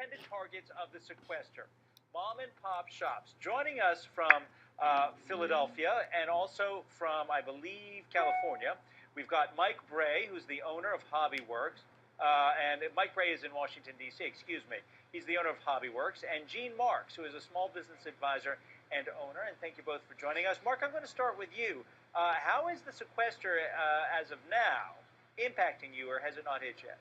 intended targets of the sequester, mom and pop shops. Joining us from Philadelphia and also from, I believe, California, we've got Mike Bray, who's the owner of Hobbyworks. And Mike Bray is in Washington, D.C., excuse me. He's the owner of Hobbyworks. And Gene Marks, who is a small business advisor and owner. And thank you both for joining us. Mark, I'm going to start with you. How is the sequester, as of now, impacting you, or has it not hit yet?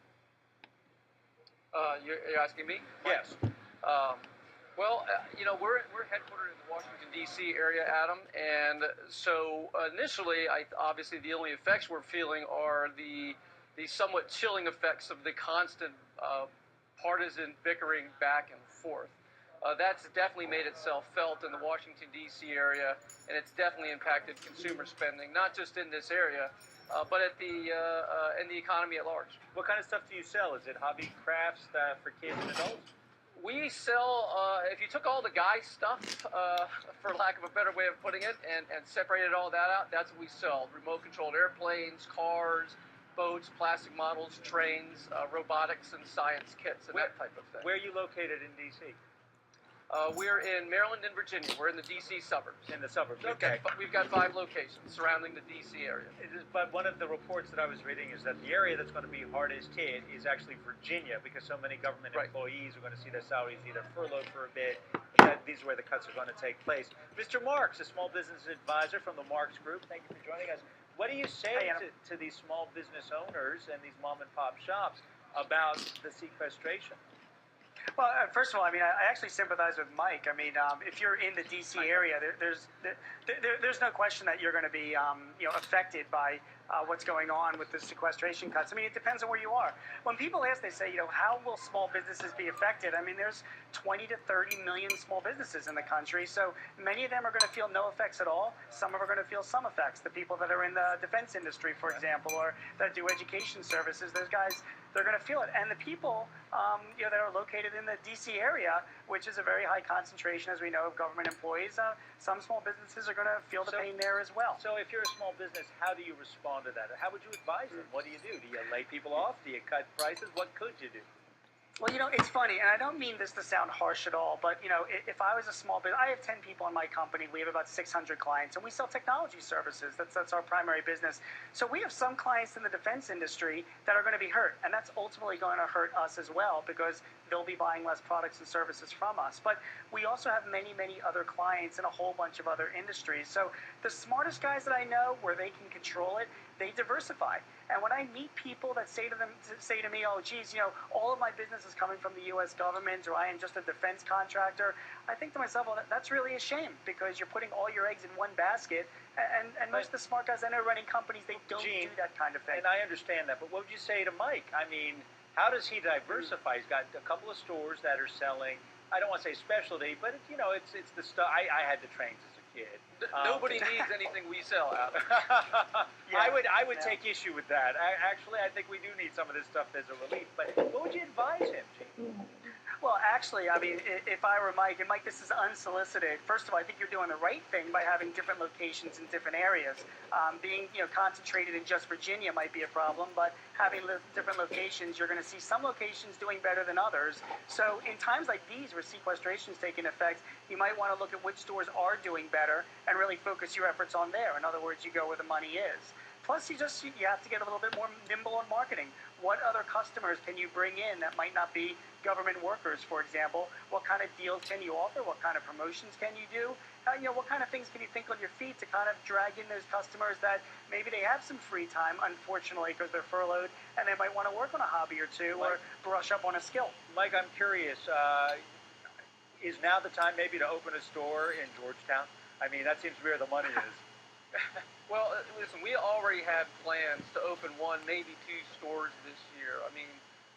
You're asking me? Yes. Well, we're headquartered in the Washington, D.C. area, Adam, and so initially, obviously the only effects we're feeling are the somewhat chilling effects of the constant partisan bickering back and forth. That's definitely made itself felt in the Washington, D.C. area, and it's definitely impacted consumer spending, not just in this area, but in the economy at large. What kind of stuff do you sell? Is it hobby crafts for kids and adults? We sell, if you took all the guy stuff, for lack of a better way of putting it, and separated all that out, that's what we sell. Remote-controlled airplanes, cars, boats, plastic models, trains, robotics and science kits, and that type of thing. Where are you located in D.C.? We're in Maryland and Virginia. We're in the D.C. suburbs. In the suburbs, okay. We've got 5 locations surrounding the D.C. area. But one of the reports that I was reading is that the area that's going to be hardest hit is actually Virginia, because so many government employees are going to see their salaries either furloughed for a bit. These are where the cuts are going to take place. Mr. Marks, a small business advisor from the Marks Group, thank you for joining us. What do you say to these small business owners and these mom and pop shops about the sequestration? Well, first of all, I mean, I actually sympathize with Mike. I mean, if you're in the D.C. area, there's no question that you're going to be, affected by what's going on with the sequestration cuts. I mean, it depends on where you are. When people ask, they say, how will small businesses be affected? I mean, there's 20 to 30 million small businesses in the country, so many of them are going to feel no effects at all. Some are going to feel some effects. The people that are in the defense industry, for example, or that do education services, those guys, they're going to feel it. And the people, that are located in the D.C. area, which is a very high concentration, as we know, of government employees, some small businesses are going to feel the pain there as well. So if you're a small business, how do you respond to that? How would you advise them? What do you do? Do you lay people off? Do you cut prices? What could you do? Well, it's funny, and I don't mean this to sound harsh at all, but, if I was a small business, I have 10 people in my company, we have about 600 clients, and we sell technology services. That's our primary business. So we have some clients in the defense industry that are going to be hurt, and that's ultimately going to hurt us as well, because they'll be buying less products and services from us. But we also have many, many other clients in a whole bunch of other industries. So the smartest guys that I know, where they can control it, they diversify. And when I meet people that say to me, oh, geez, all of my business is coming from the U.S. government, or I am just a defense contractor, I think to myself, well, that's really a shame, because you're putting all your eggs in one basket. And most of the smart guys I know running companies, they don't do that kind of thing. And I understand that, but what would you say to Mike? I mean, how does he diversify? He's got a couple of stores that are selling, I don't want to say specialty, but it's the stuff. I had the trains as a kid. Nobody needs anything we sell, Adam. I would take issue with that. Actually, I think we do need some of this stuff as a relief. But what would you advise him, Gene? Well, actually, I mean, if I were Mike, and Mike, this is unsolicited. First of all, I think you're doing the right thing by having different locations in different areas. Being, concentrated in just Virginia might be a problem, but having different locations, you're going to see some locations doing better than others. So in times like these, where sequestration is taking effect, you might want to look at which stores are doing better and really focus your efforts on there. In other words, you go where the money is. Plus, you have to get a little bit more nimble on marketing. What other customers can you bring in that might not be government workers, for example? What kind of deals can you offer? What kind of promotions can you do? What kind of things can you think on your feet to kind of drag in those customers that maybe they have some free time, unfortunately, because they're furloughed, and they might want to work on a hobby or two, or brush up on a skill. Mike, I'm curious, is now the time maybe to open a store in Georgetown? I mean, that seems to be where the money is. Well, listen, we already had plans to open 1, maybe 2 stores this year. I mean,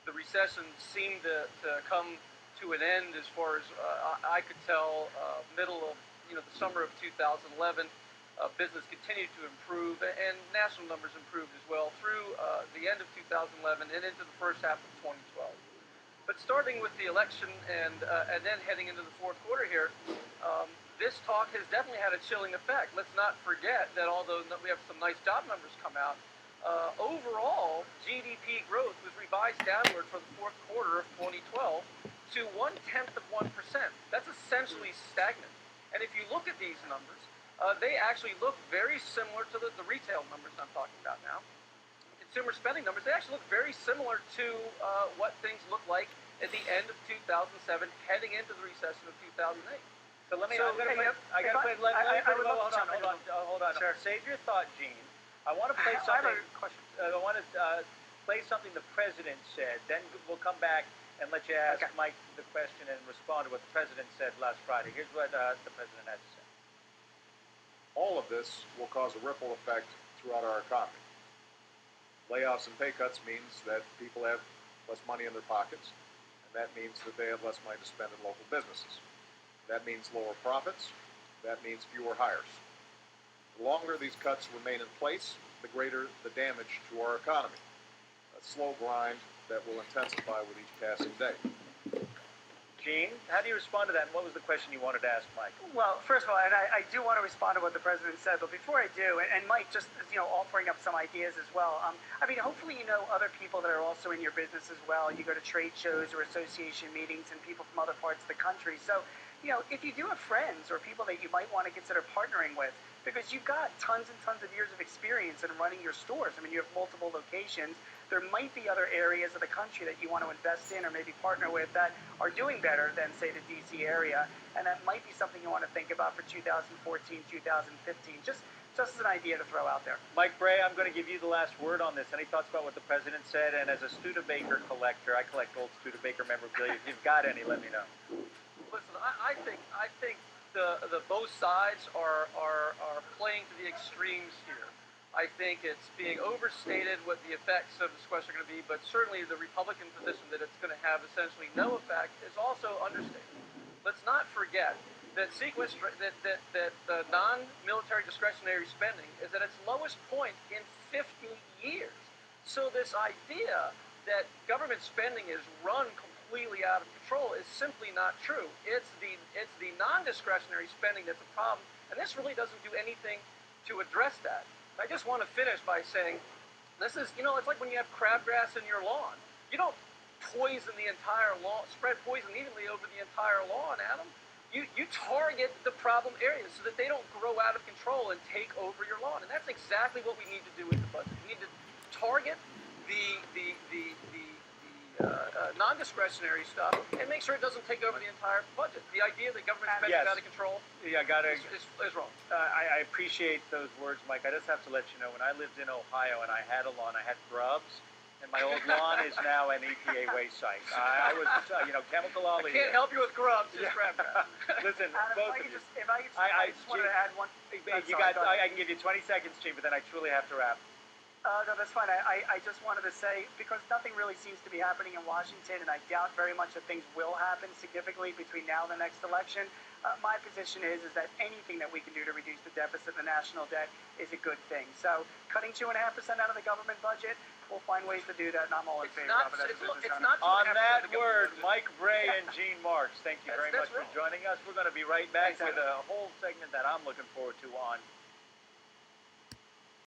the recession seemed to come to an end as far as I could tell. Middle of the summer of 2011, business continued to improve, and national numbers improved as well through the end of 2011 and into the first half of 2012. But starting with the election and then heading into the fourth quarter here, this talk has definitely had a chilling effect. Let's not forget that although we have some nice job numbers come out, overall GDP growth was revised downward for the fourth quarter of 2012 to 0.1%. That's essentially stagnant. And if you look at these numbers, they actually look very similar to the retail numbers I'm talking about now. Consumer spending numbers, they actually look very similar to what things looked like at the end of 2007, heading into the recession of 2008. So let me. So, I'm gonna play. Hold on. Sure. Save your thought, Gene. I want to play I something. have a question. I want to play something the president said. Then we'll come back and let you ask Okay. Mike the question and respond to what the president said last Friday. Here's what the president had to say. All of this will cause a ripple effect throughout our economy. Layoffs and pay cuts means that people have less money in their pockets, and that means that they have less money to spend in local businesses. That means lower profits. That means fewer hires. The longer these cuts remain in place, the greater the damage to our economy. A slow grind that will intensify with each passing day. Gene, how do you respond to that? And what was the question you wanted to ask Mike? Well, first of all, and I do want to respond to what the president said, but before I do, and Mike, just offering up some ideas as well. I mean, hopefully you know other people that are also in your business as well. You go to trade shows or association meetings, and people from other parts of the country. So, if you do have friends or people that you might want to consider partnering with, because you've got tons and tons of years of experience in running your stores. I mean, you have multiple locations. There might be other areas of the country that you want to invest in or maybe partner with that are doing better than, say, the D.C. area, and that might be something you want to think about for 2014, 2015, just as an idea to throw out there. Mike Bray, I'm going to give you the last word on this. Any thoughts about what the president said? And as a Studebaker collector, I collect old Studebaker memorabilia. If you've got any, let me know. Listen, I think the both sides are playing to the extremes here. I think it's being overstated what the effects of the sequester are going to be, but certainly the Republican position that it's going to have essentially no effect is also understated. Let's not forget that the non-military discretionary spending is at its lowest point in 50 years. So this idea that government spending is run completely out of control is simply not true. It's the non-discretionary spending that's a problem, and this really doesn't do anything to address that. I just want to finish by saying, this is, it's like when you have crabgrass in your lawn. You don't poison the entire lawn, spread poison evenly over the entire lawn, Adam. You target the problem areas so that they don't grow out of control and take over your lawn. And that's exactly what we need to do with the budget. We need to target the non-discretionary stuff and make sure it doesn't take over the entire budget. The idea that government spending is out of control is wrong. I appreciate those words, Mike. I just have to let you know, when I lived in Ohio and I had a lawn, I had grubs, and my old lawn is now an EPA waste site. I was, chemical all I can't help you with grubs, just crabgrass. Listen, Adam, both of you. I just wanted to add one. I can give you 20 seconds, Gene, but then I truly have to wrap. No, that's fine. I just wanted to say, because nothing really seems to be happening in Washington, and I doubt very much that things will happen significantly between now and the next election, my position is that anything that we can do to reduce the deficit and the national debt is a good thing. So cutting 2.5% out of the government budget, we'll find ways to do that, and I'm all in favor of it. On that word, Mike Bray and Gene Marks, thank you very much for right. joining us. We're going to be right back with a whole segment that I'm looking forward to on